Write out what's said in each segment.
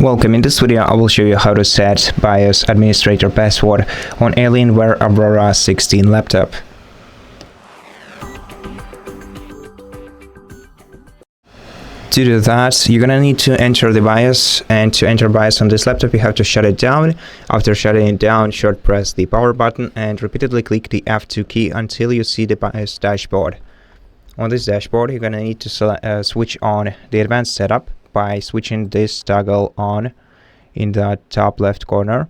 Welcome. In this video I will show you how to set BIOS administrator password on Alienware Aurora 16 laptop. To do that, you're gonna need to enter the BIOS, and to enter BIOS on this laptop you have to shut it down. After shutting it down, short press the power button and repeatedly click the F2 key until you see the BIOS dashboard. On this dashboard you're gonna need to switch on the advanced setup by switching this toggle on in the top left corner.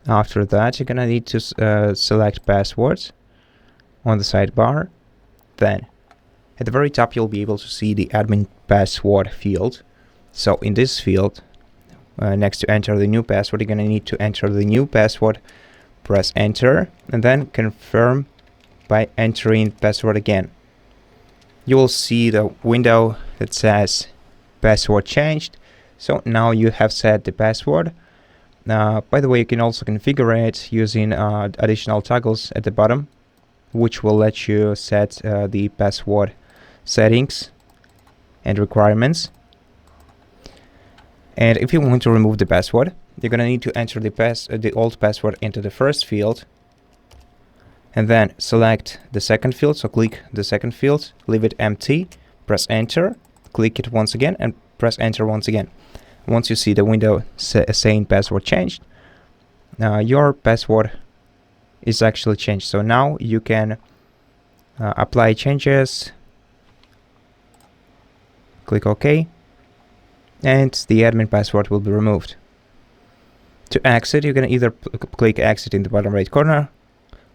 After that you're gonna need to select passwords on the sidebar. Then at the very top you'll be able to see the admin password field. So in this field, next to enter the new password, you're gonna need to enter the new password, press enter, and then confirm by entering password again. You will see the window that says password changed. So now you have set the password. By the way, you can also configure it using additional toggles at the bottom, which will let you set the password settings and requirements. And if you want to remove the password, you're gonna need to enter the old password into the first field, and then select the second field. So click the second field, leave it empty, press enter, click it once again, and press enter once again. Once you see the window saying password changed, your password is actually changed. So now you can apply changes, click OK, and the admin password will be removed. To exit, you can either click exit in the bottom right corner,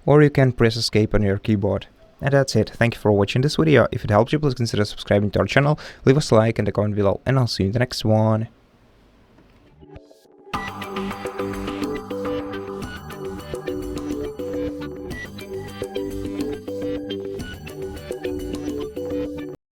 or you can press escape on your keyboard. And that's it. Thank you for watching this video. If it helped you, please consider subscribing to our channel, leave us a like and a comment below, and I'll see you in the next one.